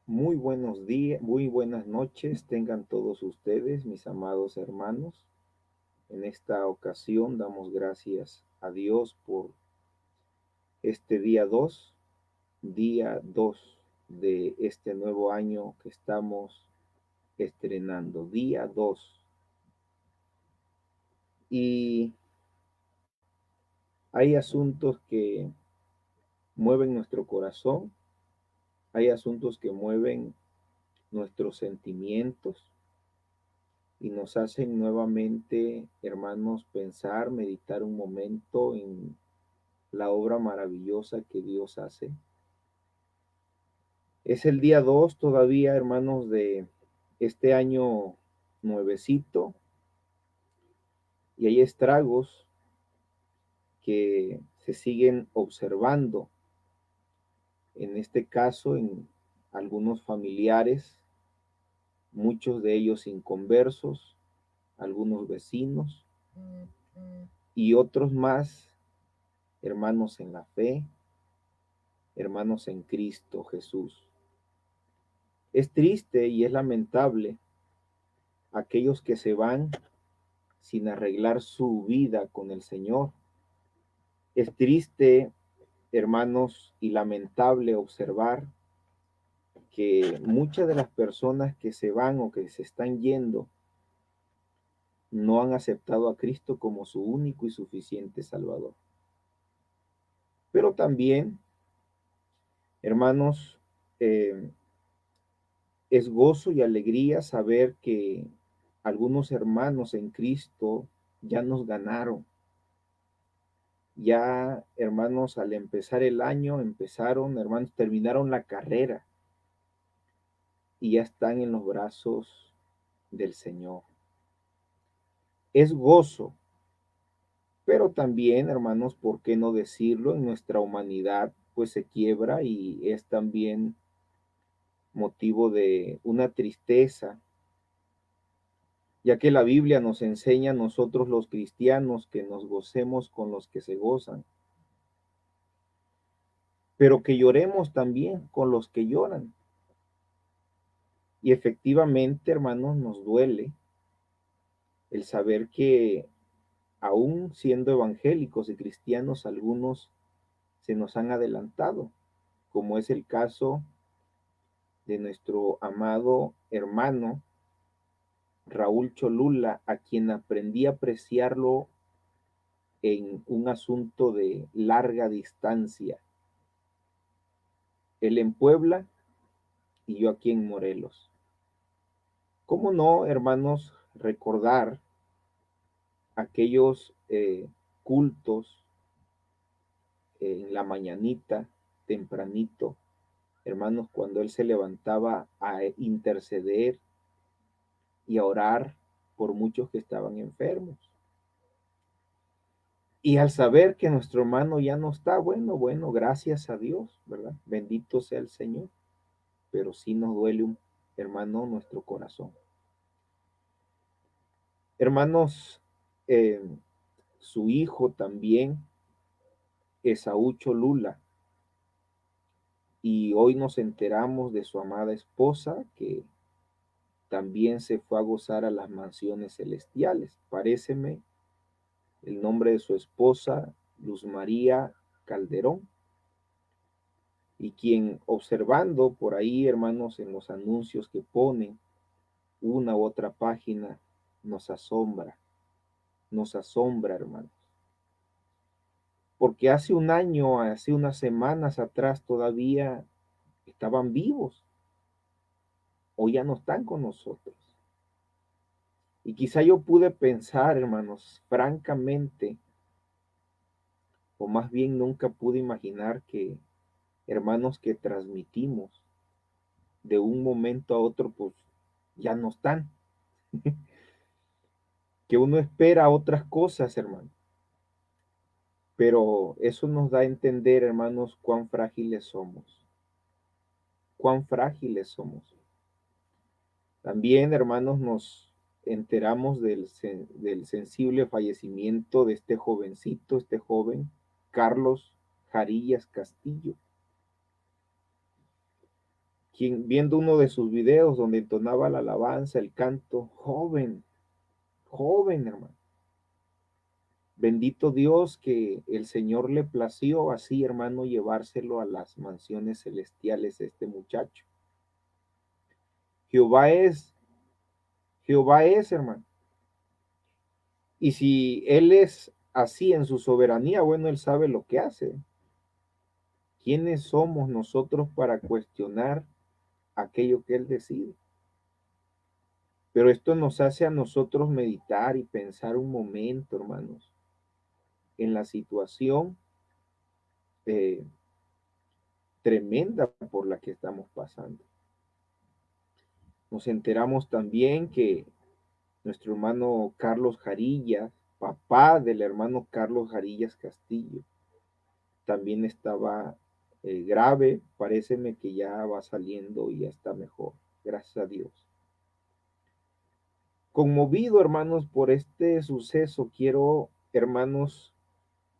Muy buenos días, muy buenas noches tengan todos ustedes, mis amados hermanos. En esta ocasión damos gracias a Dios por este día 2 de este nuevo año que estamos estrenando, día 2. Y hay asuntos que mueven nuestro corazón, hay asuntos que mueven nuestros sentimientos y nos hacen nuevamente, hermanos, pensar, meditar un momento en la obra maravillosa que Dios hace. Es el día 2 todavía, hermanos, de este año nuevecito, y hay estragos que se siguen observando, en este caso en algunos familiares, muchos de ellos inconversos, algunos vecinos y otros más, hermanos en la fe, hermanos en Cristo Jesús. Es triste y es lamentable aquellos que se van sin arreglar su vida con el Señor. Es triste, hermanos, y lamentable observar que muchas de las personas que se van o que se están yendo no han aceptado a Cristo como su único y suficiente Salvador. Pero también, hermanos, eh, es gozo y alegría saber que algunos hermanos en Cristo ya nos ganaron. Ya, hermanos, al empezar el año, hermanos, terminaron la carrera y ya están en los brazos del Señor. Es gozo, pero también, hermanos, ¿por qué no decirlo? En nuestra humanidad, pues se quiebra y es también motivo de una tristeza, ya que la Biblia nos enseña a nosotros los cristianos que nos gocemos con los que se gozan, pero que lloremos también con los que lloran. Y efectivamente, hermanos, nos duele el saber que aún siendo evangélicos y cristianos, algunos se nos han adelantado, como es el caso de nuestro amado hermano Raúl Cholula, a quien aprendí a apreciarlo en un asunto de larga distancia. Él en Puebla y yo aquí en Morelos. ¿Cómo no, hermanos, recordar aquellos cultos en la mañanita, tempranito, hermanos, cuando él se levantaba a interceder y a orar por muchos que estaban enfermos? Y al saber que nuestro hermano ya no está, bueno, gracias a Dios, ¿verdad? Bendito sea el Señor, pero sí nos duele, hermano, nuestro corazón. Hermanos, eh, su hijo también, Esaú Cholula, y hoy nos enteramos de su amada esposa que también se fue a gozar a las mansiones celestiales. Paréceme el nombre de su esposa, Luz María Calderón, y quien observando por ahí, hermanos, en los anuncios que ponen una u otra página, nos asombra, hermanos. Porque hace un año, hace unas semanas atrás todavía estaban vivos, o ya no están con nosotros. Y quizá yo pude pensar, hermanos, francamente, o más bien nunca pude imaginar que hermanos que transmitimos de un momento a otro, pues ya no están. Que uno espera otras cosas, hermano. Pero eso nos da a entender, hermanos, cuán frágiles somos. Cuán frágiles somos. También, hermanos, nos enteramos del sensible fallecimiento de este jovencito, este joven, Carlos Jarillas Castillo, quien viendo uno de sus videos donde entonaba la alabanza, el canto, joven, joven, hermano. Bendito Dios que el Señor le plació así, hermano, llevárselo a las mansiones celestiales este muchacho. Jehová es, Jehová es, hermano. Y si Él es así en su soberanía, bueno, Él sabe lo que hace. ¿Quiénes somos nosotros para cuestionar aquello que Él decide? Pero esto nos hace a nosotros meditar y pensar un momento, hermanos, en la situación eh, tremenda por la que estamos pasando. Nos enteramos también que nuestro hermano Carlos Jarillas, papá del hermano Carlos Jarillas Castillo, también estaba grave. Paréceme que ya va saliendo y ya está mejor. Gracias a Dios. Conmovido, hermanos, por este suceso, quiero, hermanos,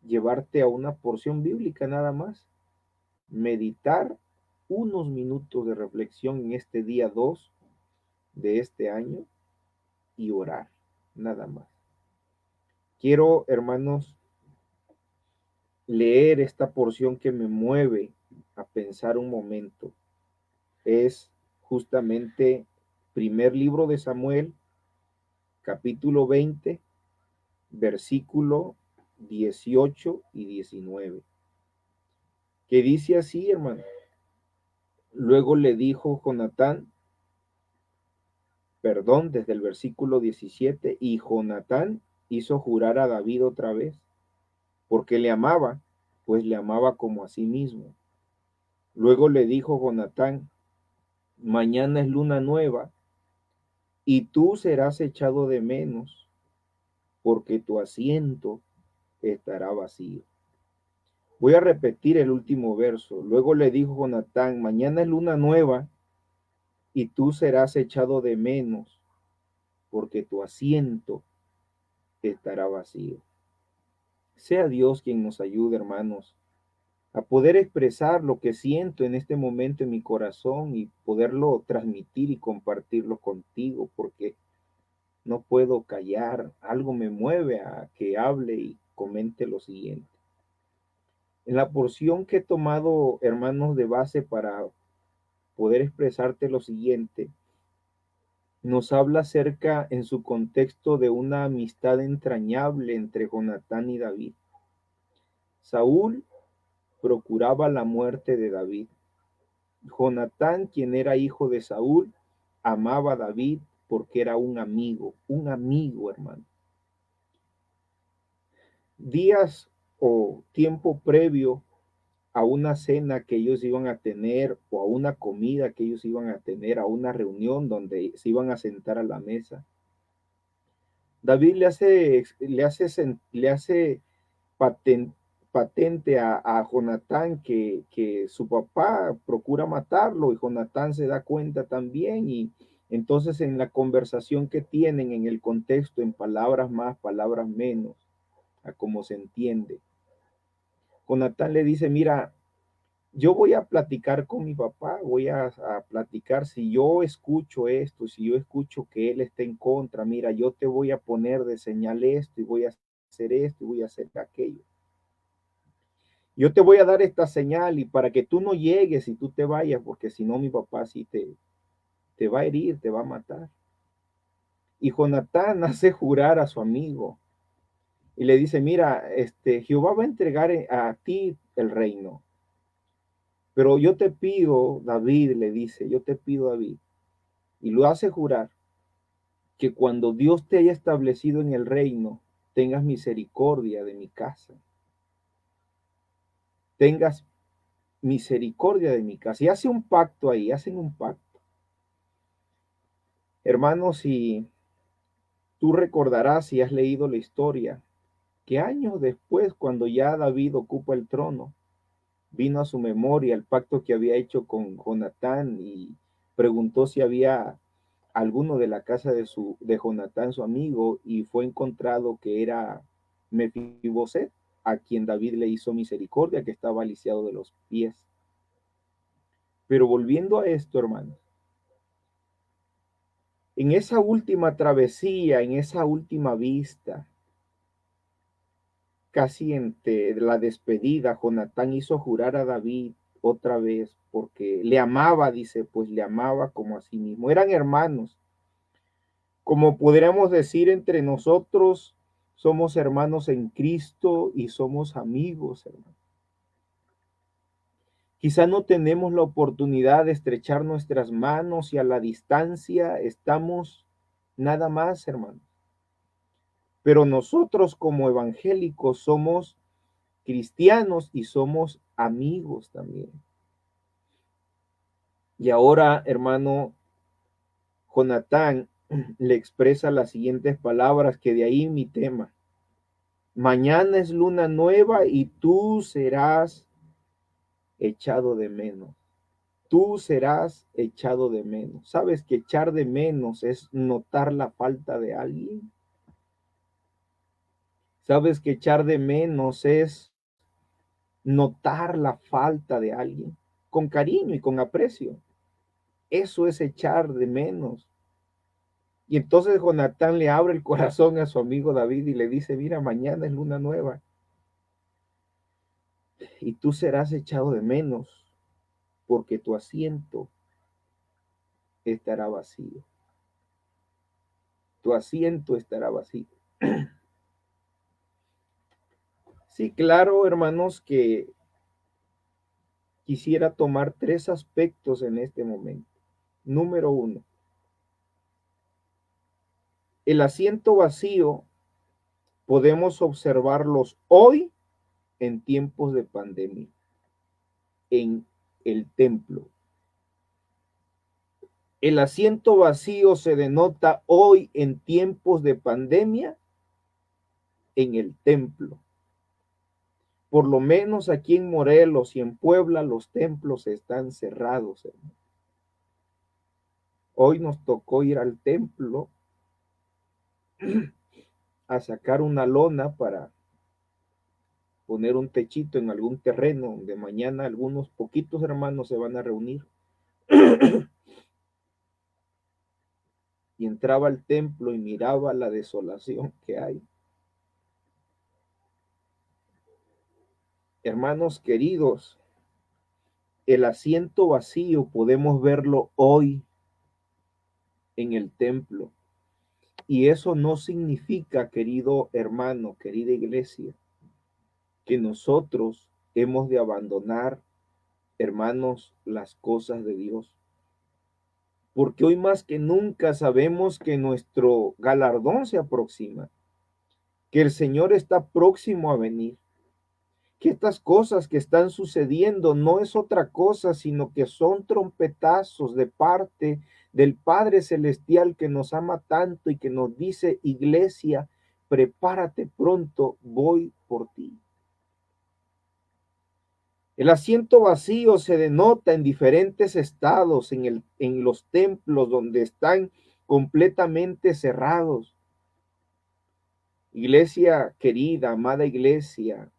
llevarte a una porción bíblica nada más. Meditar unos minutos de reflexión en este día 2 de este año y orar, nada más. Quiero, hermanos, leer esta porción que me mueve a pensar un momento. Es justamente primer libro de Samuel, capítulo 20, versículo 18 y 19, que dice así, hermano. Luego le dijo Jonatán, perdón, desde el versículo 17, y Jonatán hizo jurar a David otra vez, porque le amaba, pues le amaba como a sí mismo. Luego le dijo Jonatán, mañana es luna nueva, y tú serás echado de menos, porque tu asiento estará vacío. Voy a repetir el último verso. Luego le dijo Jonatán, mañana es luna nueva, y tú serás echado de menos, porque tu asiento estará vacío. Sea Dios quien nos ayude, hermanos, a poder expresar lo que siento en este momento en mi corazón y poderlo transmitir y compartirlo contigo, porque no puedo callar. Algo me mueve a que hable y comente lo siguiente. En la porción que he tomado, hermanos, de base para poder expresarte lo siguiente, nos habla acerca en su contexto de una amistad entrañable entre Jonatán y David. Saúl procuraba la muerte de David. Jonatán, quien era hijo de Saúl, amaba a David porque era un amigo, hermano. Días o tiempo previo a una cena que ellos iban a tener o a una comida que ellos iban a tener, a una reunión donde se iban a sentar a la mesa. David le hace paten, patente a Jonatán que su papá procura matarlo y Jonatán se da cuenta también y entonces en la conversación que tienen en el contexto, en palabras más, palabras menos, a cómo se entiende, Jonatán le dice, mira, yo voy a platicar con mi papá, voy a platicar, si yo escucho esto, si yo escucho que él está en contra, mira, yo te voy a poner de señal esto y voy a hacer esto y voy a hacer aquello. Yo te voy a dar esta señal y para que tú no llegues y tú te vayas, porque si no mi papá sí te va a herir, te va a matar. Y Jonatán hace jurar a su amigo y le dice, mira, Jehová va a entregar a ti el reino. Pero yo te pido, David le dice, yo te pido, David, y lo hace jurar, que cuando Dios te haya establecido en el reino, tengas misericordia de mi casa. Tengas misericordia de mi casa. Y hace un pacto ahí, hacen un pacto. Hermanos, si tú recordarás, si has leído la historia, que años después, cuando ya David ocupa el trono, vino a su memoria el pacto que había hecho con Jonatán y preguntó si había alguno de la casa de Jonatán, su amigo, y fue encontrado que era Mefiboset, a quien David le hizo misericordia, que estaba lisiado de los pies. Pero volviendo a esto, hermanos, en esa última travesía, en esa última vista, casi entre la despedida, Jonatán hizo jurar a David otra vez, porque le amaba, dice, pues le amaba como a sí mismo. Eran hermanos. Como podríamos decir entre nosotros, somos hermanos en Cristo y somos amigos, hermanos. Quizá no tenemos la oportunidad de estrechar nuestras manos y a la distancia estamos nada más, hermanos. Pero nosotros como evangélicos somos cristianos y somos amigos también. Y ahora, hermano, Jonatán le expresa las siguientes palabras, que de ahí mi tema. Mañana es luna nueva y tú serás echado de menos. Tú serás echado de menos. ¿Sabes que echar de menos es notar la falta de alguien? ¿Sabes que echar de menos es notar la falta de alguien? Con cariño y con aprecio. Eso es echar de menos. Y entonces Jonatán le abre el corazón a su amigo David y le dice, mira, mañana es luna nueva y tú serás echado de menos porque tu asiento estará vacío. Tu asiento estará vacío. Sí, claro, hermanos, que quisiera tomar tres aspectos en este momento. Número uno, el asiento vacío podemos observarlos hoy en tiempos de pandemia, en el templo. El asiento vacío se denota hoy en tiempos de pandemia en el templo. Por lo menos aquí en Morelos y en Puebla los templos están cerrados, hermano. Hoy nos tocó ir al templo a sacar una lona para poner un techito en algún terreno donde mañana algunos poquitos hermanos se van a reunir. Y entraba al templo y miraba la desolación que hay. Hermanos queridos, el asiento vacío podemos verlo hoy en el templo. Y eso no significa, querido hermano, querida iglesia, que nosotros hemos de abandonar, hermanos, las cosas de Dios. Porque hoy más que nunca sabemos que nuestro galardón se aproxima, que el Señor está próximo a venir, que estas cosas que están sucediendo no es otra cosa, sino que son trompetazos de parte del Padre Celestial que nos ama tanto y que nos dice, iglesia, prepárate pronto, voy por ti. El asiento vacío se denota en diferentes estados, en los templos donde están completamente cerrados. Iglesia querida, amada iglesia,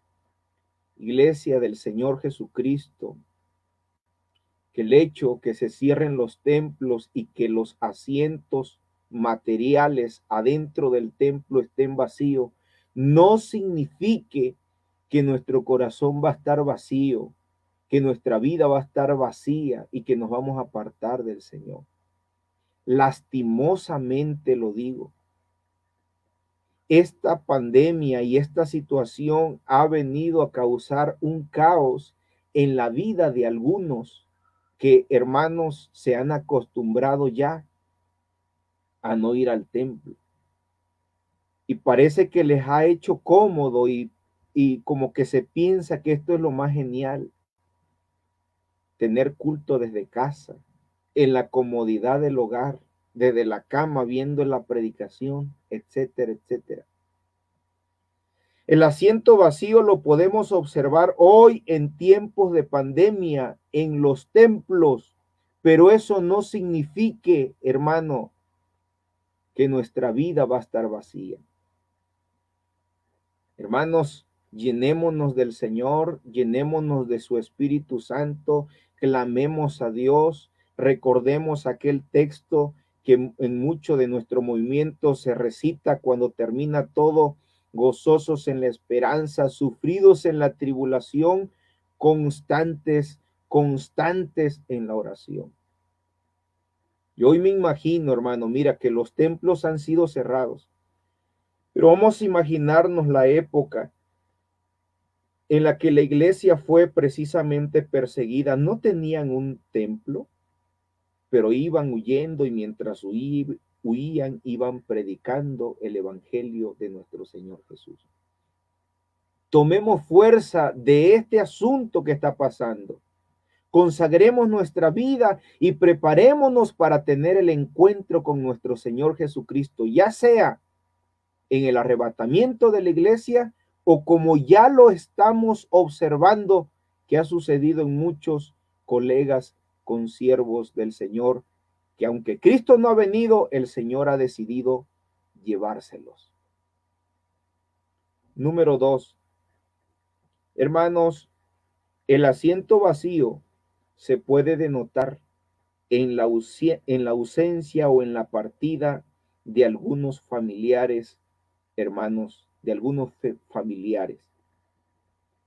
iglesia del Señor Jesucristo, que el hecho que se cierren los templos y que los asientos materiales adentro del templo estén vacíos, no signifique que nuestro corazón va a estar vacío, que nuestra vida va a estar vacía y que nos vamos a apartar del Señor. Lastimosamente lo digo. Esta pandemia y esta situación ha venido a causar un caos en la vida de algunos que, hermanos, se han acostumbrado ya a no ir al templo. Y parece que les ha hecho cómodo y como que se piensa que esto es lo más genial, tener culto desde casa, en la comodidad del hogar, desde la cama, viendo la predicación, etcétera, etcétera. El asiento vacío lo podemos observar hoy en tiempos de pandemia en los templos, pero eso no signifique, hermano, que nuestra vida va a estar vacía. Hermanos, Llenémonos del Señor, llenémonos de su Espíritu Santo, clamemos a Dios, recordemos aquel texto que en mucho de nuestro movimiento se recita cuando termina todo: gozosos en la esperanza, sufridos en la tribulación, constantes, constantes en la oración. Y hoy me imagino, hermano, mira que los templos han sido cerrados, pero vamos a imaginarnos la época en la que la iglesia fue precisamente perseguida. No tenían un templo, pero iban huyendo, y mientras huían, iban predicando el evangelio de nuestro Señor Jesús. Tomemos fuerza de este asunto que está pasando. Consagremos nuestra vida y preparémonos para tener el encuentro con nuestro Señor Jesucristo, ya sea en el arrebatamiento de la iglesia o como ya lo estamos observando que ha sucedido en muchos colegas consiervos del Señor, que aunque Cristo no ha venido, el Señor ha decidido llevárselos. Número 2. Hermanos, el asiento vacío se puede denotar en la ausencia o en la partida de algunos familiares, hermanos, de algunos familiares.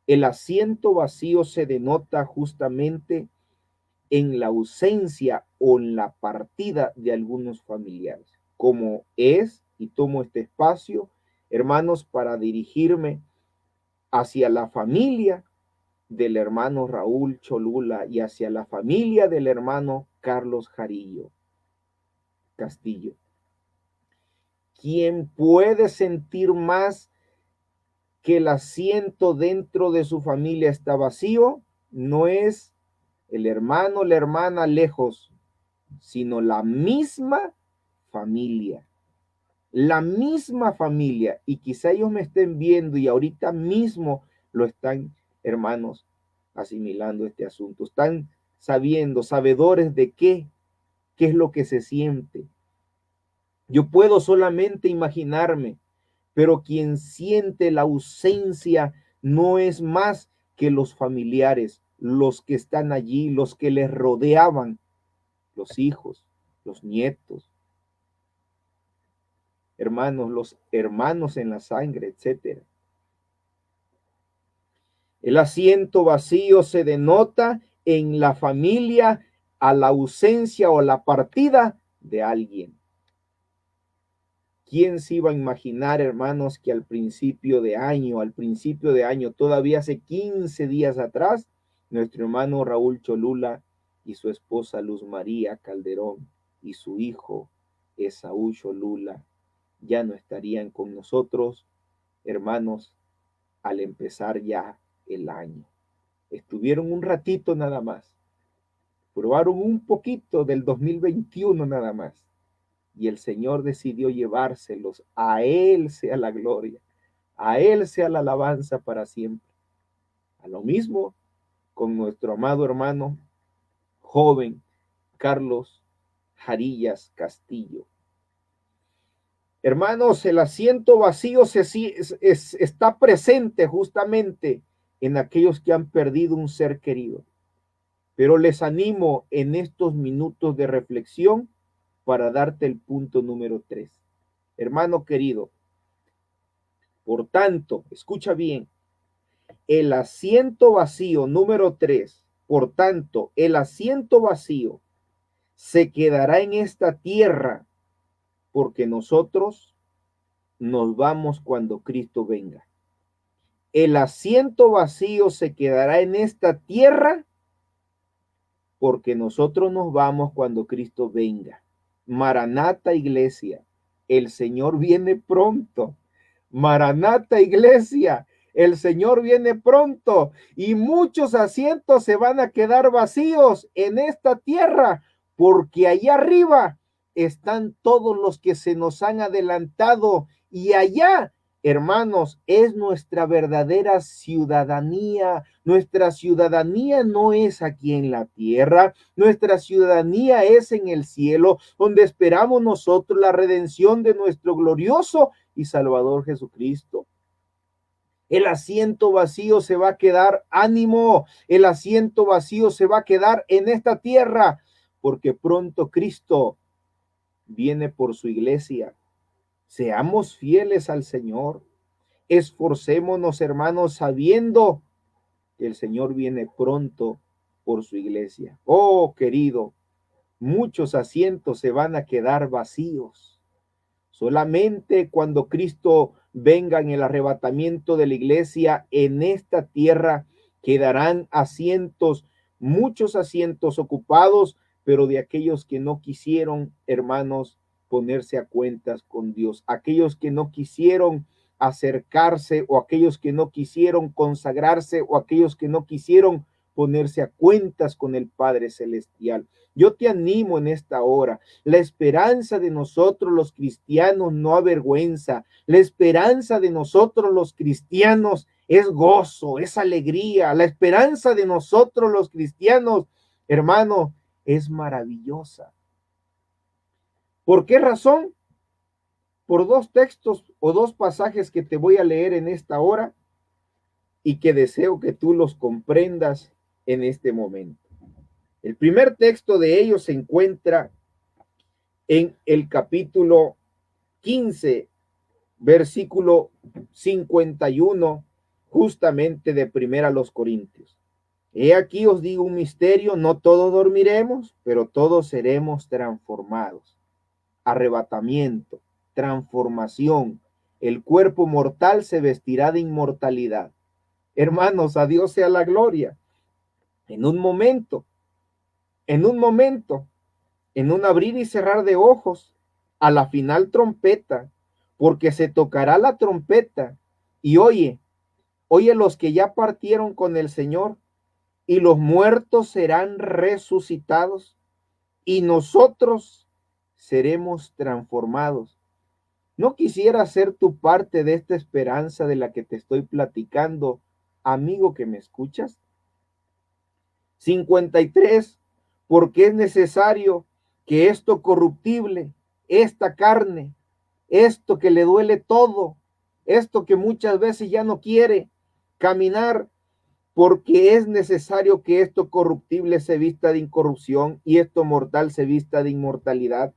El asiento vacío se denota justamente en la ausencia o en la partida de algunos familiares, como es, y tomo este espacio, hermanos, para dirigirme hacia la familia del hermano Raúl Cholula y hacia la familia del hermano Carlos Jarillo Castillo. ¿Quién puede sentir más que el asiento dentro de su familia está vacío? No es el hermano, la hermana lejos, sino la misma familia. La misma familia. Y quizá ellos me estén viendo y ahorita mismo lo están, hermanos, asimilando este asunto. Están sabiendo, sabedores de qué es lo que se siente. Yo puedo solamente imaginarme, pero quien siente la ausencia no es más que los familiares, los que están allí, los que les rodeaban, los hijos, los nietos, hermanos, los hermanos en la sangre, etcétera. El asiento vacío se denota en la familia a la ausencia o la partida de alguien. ¿Quién se iba a imaginar, hermanos, que al principio de año, todavía hace 15 días atrás, nuestro hermano Raúl Cholula y su esposa Luz María Calderón y su hijo Esaú Cholula ya no estarían con nosotros, hermanos, al empezar ya el año? Estuvieron un ratito nada más, probaron un poquito del 2021 nada más, y el Señor decidió llevárselos. A Él sea la gloria, a Él sea la alabanza para siempre. A lo mismo con nuestro amado hermano joven Carlos Jarillas Castillo. Hermanos, el asiento vacío está presente justamente en aquellos que han perdido un ser querido. Pero les animo en estos minutos de reflexión para darte el punto número 3. Hermano querido, por tanto, escucha bien, el asiento vacío número 3, por tanto, el asiento vacío se quedará en esta tierra porque nosotros nos vamos cuando Cristo venga. El asiento vacío se quedará en esta tierra porque nosotros nos vamos cuando Cristo venga. Maranata, iglesia, el Señor viene pronto. Maranata, iglesia, el Señor viene pronto y muchos asientos se van a quedar vacíos en esta tierra porque allá arriba están todos los que se nos han adelantado y allá, hermanos, es nuestra verdadera ciudadanía. Nuestra ciudadanía no es aquí en la tierra, nuestra ciudadanía es en el cielo, donde esperamos nosotros la redención de nuestro glorioso y Salvador Jesucristo. El asiento vacío se va a quedar, ánimo, el asiento vacío se va a quedar en esta tierra, porque pronto Cristo viene por su iglesia. Seamos fieles al Señor. Esforcémonos, hermanos, sabiendo que el Señor viene pronto por su iglesia. Oh, querido, muchos asientos se van a quedar vacíos. Solamente cuando Cristo venga en el arrebatamiento de la iglesia en esta tierra quedarán asientos, muchos asientos ocupados, pero de aquellos que no quisieron, hermanos, ponerse a cuentas con Dios, aquellos que no quisieron acercarse o aquellos que no quisieron consagrarse o aquellos que no quisieron ponerse a cuentas con el Padre Celestial. Yo te animo en esta hora. La esperanza de nosotros los cristianos no avergüenza. La esperanza de nosotros los cristianos es gozo, es alegría. La esperanza de nosotros los cristianos, hermano, es maravillosa. ¿Por qué razón? Por dos textos o dos pasajes que te voy a leer en esta hora y que deseo que tú los comprendas en este momento. El primer texto de ellos se encuentra en el capítulo 15, versículo 51, justamente de Primera a los Corintios. He aquí os digo un misterio, no todos dormiremos, pero todos seremos transformados. Arrebatamiento, transformación. El cuerpo mortal se vestirá de inmortalidad. Hermanos, a Dios sea la gloria. En un momento, en un abrir y cerrar de ojos, a la final trompeta, porque se tocará la trompeta. Y oye los que ya partieron con el Señor, y los muertos serán resucitados, y nosotros seremos transformados. ¿No quisiera ser tu parte de esta esperanza de la que te estoy platicando, amigo que me escuchas? 53, porque es necesario que esto corruptible, esta carne, esto que le duele todo, esto que muchas veces ya no quiere caminar, porque es necesario que esto corruptible se vista de incorrupción y esto mortal se vista de inmortalidad.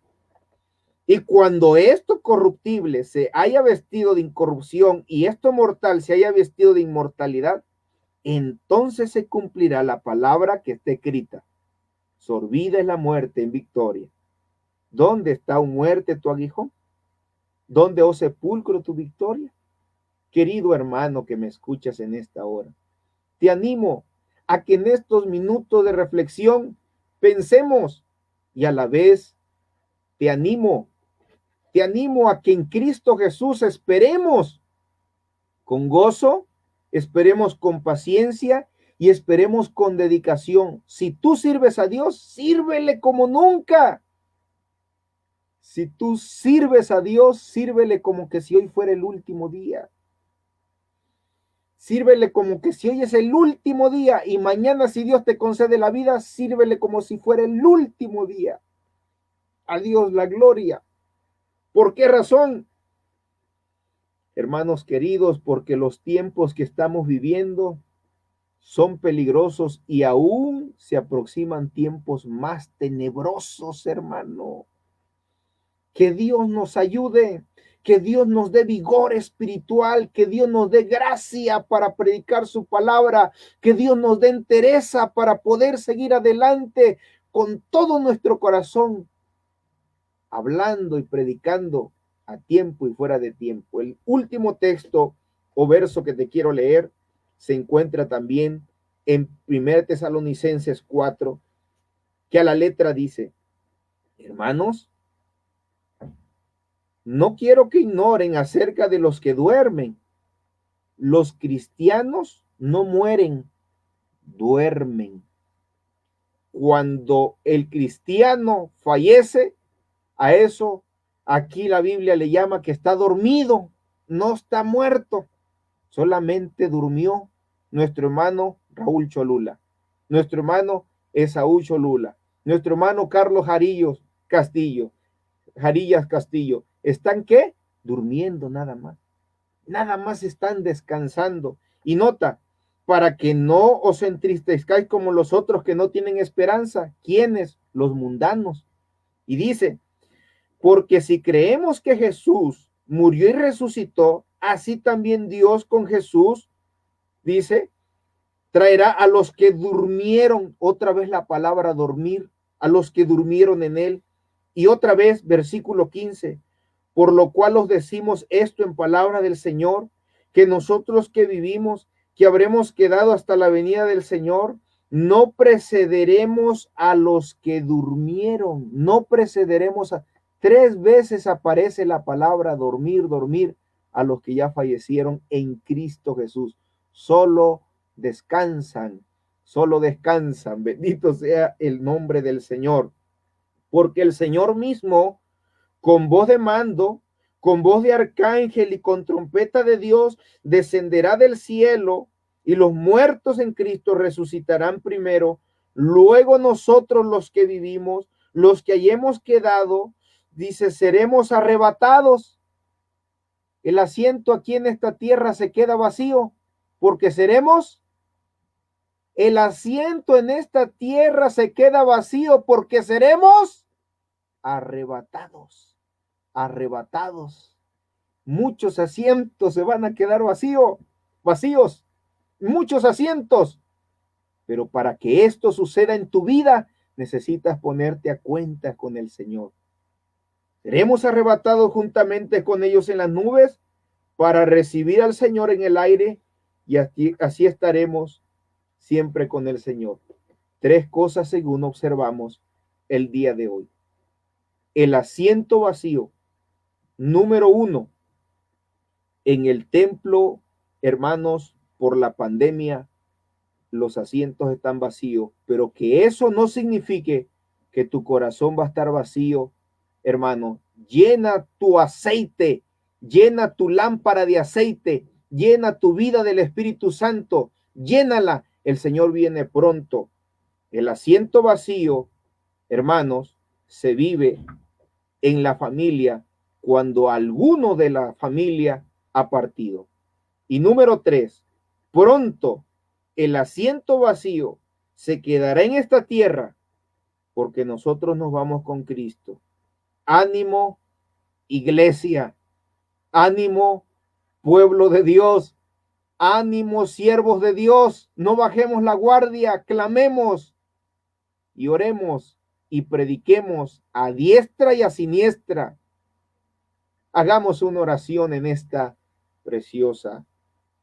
Y cuando esto corruptible se haya vestido de incorrupción y esto mortal se haya vestido de inmortalidad, entonces se cumplirá la palabra que está escrita. Sorbida es la muerte en victoria. ¿Dónde está, oh muerte, tu aguijón? ¿Dónde, oh sepulcro, tu victoria? Querido hermano que me escuchas en esta hora, te animo a que en estos minutos de reflexión pensemos y a la vez te animo a que en Cristo Jesús esperemos con gozo, esperemos con paciencia y esperemos con dedicación. Si tú sirves a Dios, sírvele como nunca. Si tú sirves a Dios, sírvele como que si hoy fuera el último día. Sírvele como que si hoy es el último día y mañana, si Dios te concede la vida, sírvele como si fuera el último día. A Dios la gloria. ¿Por qué razón? Hermanos queridos, porque los tiempos que estamos viviendo son peligrosos y aún se aproximan tiempos más tenebrosos, hermano. Que Dios nos ayude, que Dios nos dé vigor espiritual, que Dios nos dé gracia para predicar su palabra, que Dios nos dé entereza para poder seguir adelante con todo nuestro corazón, hablando y predicando a tiempo y fuera de tiempo. El último texto o verso que te quiero leer se encuentra también en 1 Tesalonicenses 4, que a la letra dice: hermanos, no quiero que ignoren acerca de los que duermen. Los cristianos no mueren, duermen. Cuando el cristiano fallece, a eso aquí la Biblia le llama que está dormido, no está muerto, solamente durmió nuestro hermano Raúl Cholula, nuestro hermano Esaú Cholula, nuestro hermano Carlos Jarillas Castillo. ¿Están qué? Durmiendo nada más. nada más están descansando. Y nota, para que no os entristezcáis como los otros que no tienen esperanza. ¿Quiénes? Los mundanos. Y dice, porque si creemos que Jesús murió y resucitó, así también Dios con Jesús, dice, traerá a los que durmieron, otra vez la palabra dormir, a los que durmieron en él. Y otra vez, versículo 15, por lo cual os decimos esto en palabra del Señor, que nosotros que vivimos, que habremos quedado hasta la venida del Señor, no precederemos a los que durmieron, no precederemos a... 3 veces aparece la palabra dormir, dormir, a los que ya fallecieron en Cristo Jesús. Solo descansan, solo descansan. Bendito sea el nombre del Señor. Porque el Señor mismo, con voz de mando, con voz de arcángel y con trompeta de Dios, descenderá del cielo, y los muertos en Cristo resucitarán primero. Luego nosotros los que vivimos, los que hayamos quedado, dice, seremos arrebatados. El asiento aquí en esta tierra se queda vacío, porque seremos... El asiento en esta tierra se queda vacío porque seremos arrebatados, arrebatados. Muchos asientos se van a quedar vacíos, muchos asientos. Pero para que esto suceda en tu vida, necesitas ponerte a cuentas con el Señor. Seremos arrebatados juntamente con ellos en las nubes para recibir al Señor en el aire, y así estaremos siempre con el Señor. 3 cosas según observamos el día de hoy. El asiento vacío. Número 1, en el templo, hermanos, por la pandemia, los asientos están vacíos, pero que eso no signifique que tu corazón va a estar vacío, hermano. Llena tu aceite, llena tu lámpara de aceite, llena tu vida del Espíritu Santo, llénala. El Señor viene pronto. El asiento vacío, hermanos, se vive en la familia cuando alguno de la familia ha partido. Y número 3, pronto el asiento vacío se quedará en esta tierra porque nosotros nos vamos con Cristo. Ánimo, iglesia. Ánimo, pueblo de Dios. Ánimo, siervos de Dios. No bajemos la guardia, clamemos y oremos y prediquemos a diestra y a siniestra. Hagamos una oración en esta preciosa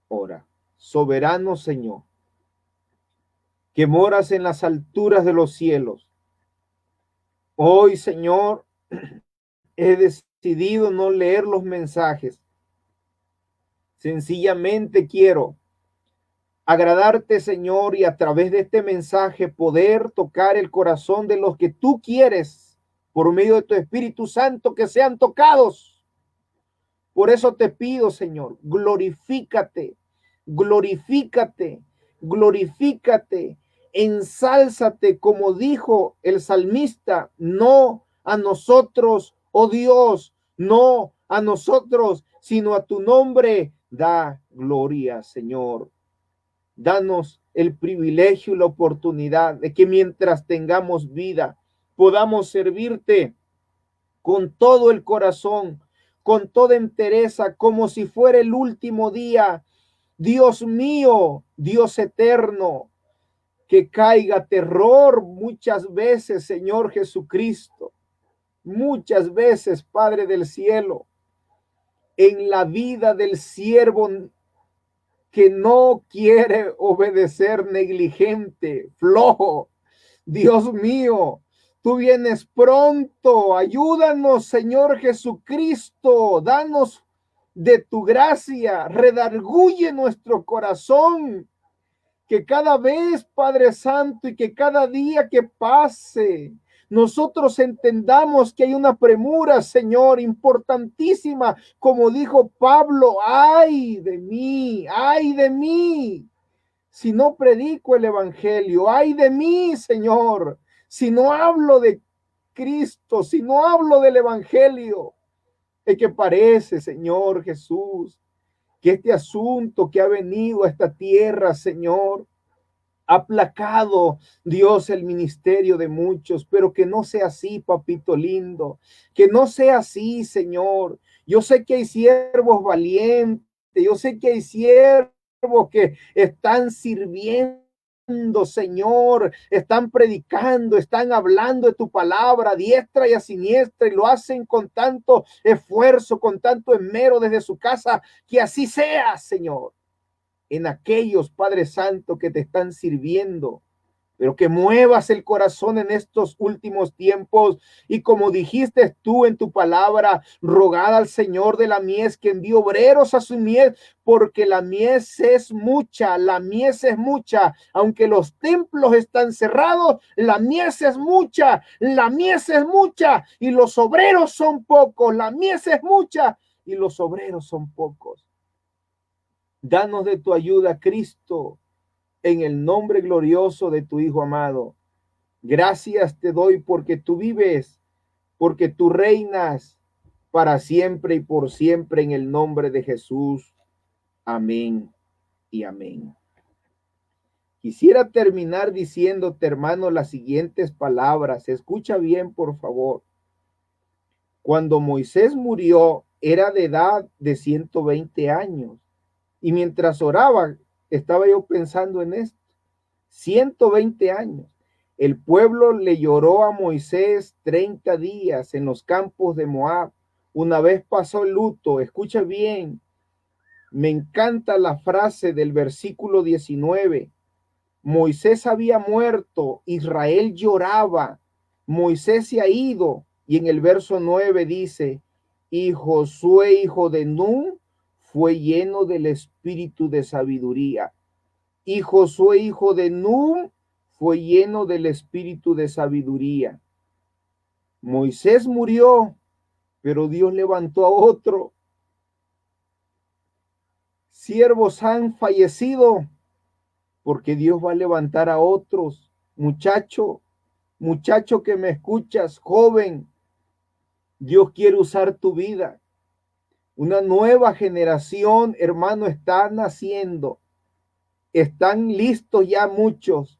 hora. Soberano Señor, que moras en las alturas de los cielos. Hoy, Señor, he decidido no leer los mensajes. Sencillamente quiero agradarte, Señor, y a través de este mensaje poder tocar el corazón de los que tú quieres por medio de tu Espíritu Santo que sean tocados. Por eso te pido, Señor, glorifícate, glorifícate, glorifícate, ensálzate, como dijo el salmista, no a nosotros, oh Dios, no a nosotros, sino a tu nombre da gloria, Señor. Danos el privilegio y la oportunidad de que mientras tengamos vida, podamos servirte con todo el corazón, con toda entereza, como si fuera el último día. Dios mío, Dios eterno, que caiga terror muchas veces, Señor Jesucristo, muchas veces, Padre del cielo, en la vida del siervo que no quiere obedecer, negligente, flojo. Dios mío, tú vienes pronto. Ayúdanos, Señor Jesucristo. Danos de tu gracia. Redarguye nuestro corazón. Que cada vez, Padre Santo, y que cada día que pase, nosotros entendamos que hay una premura, Señor, importantísima. Como dijo Pablo, ay de mí, si no predico el evangelio, ay de mí, Señor, si no hablo de Cristo, si no hablo del evangelio. Es que parece, Señor Jesús, que este asunto que ha venido a esta tierra, Señor, ha aplacado, Dios, el ministerio de muchos, pero que no sea así, papito lindo, que no sea así, Señor. Yo sé que hay siervos valientes, yo sé que hay siervos que están sirviendo, Señor, están predicando, están hablando de tu palabra a diestra y a siniestra, y lo hacen con tanto esfuerzo, con tanto esmero desde su casa. Que así sea, Señor, en aquellos, Padre Santo, que te están sirviendo, pero que muevas el corazón en estos últimos tiempos. Y como dijiste tú en tu palabra, rogad al Señor de la mies que envíe obreros a su mies, porque la mies es mucha, la mies es mucha. Aunque los templos están cerrados, la mies es mucha, la mies es mucha, y los obreros son pocos. La mies es mucha y los obreros son pocos. Danos de tu ayuda, Cristo, en el nombre glorioso de tu Hijo amado. Gracias te doy porque tú vives, porque tú reinas para siempre y por siempre, en el nombre de Jesús. Amén y amén. Quisiera terminar diciéndote, hermano, las siguientes palabras. Escucha bien, por favor. Cuando Moisés murió, era de edad de 120 años. Y mientras oraba, estaba yo pensando en esto. 120 años. El pueblo le lloró a Moisés 30 días en los campos de Moab. Una vez pasó el luto, escucha bien, me encanta la frase del versículo 19. Moisés había muerto, Israel lloraba, Moisés se ha ido. Y en el verso 9 dice, y Josué, hijo de Nun, fue lleno del espíritu de sabiduría. Y Josué, hijo de Nun, fue lleno del espíritu de sabiduría. Moisés murió, pero Dios levantó a otro. Siervos han fallecido, porque Dios va a levantar a otros. Muchacho, muchacho que me escuchas, joven, Dios quiere usar tu vida. Una nueva generación, hermano, está naciendo. Están listos ya muchos.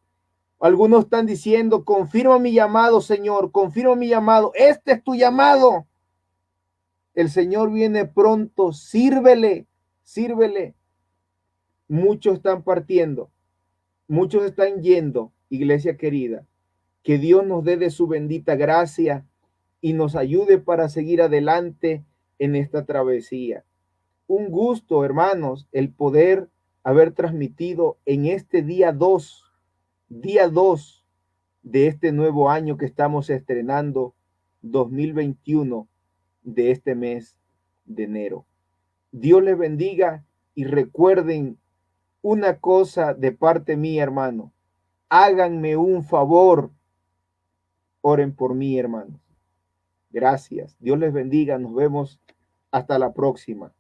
Algunos están diciendo, confirma mi llamado, Señor, confirma mi llamado. Este es tu llamado. El Señor viene pronto, sírvele, sírvele. Muchos están partiendo, muchos están yendo, iglesia querida. Que Dios nos dé de su bendita gracia y nos ayude para seguir adelante en esta travesía. Un gusto, hermanos, el poder haber transmitido en este día 2 de este nuevo año que estamos estrenando, 2021, de este mes de enero. Dios les bendiga y recuerden una cosa de parte mía, hermano. Háganme un favor, oren por mí, hermanos. Gracias. Dios les bendiga. Nos vemos hasta la próxima.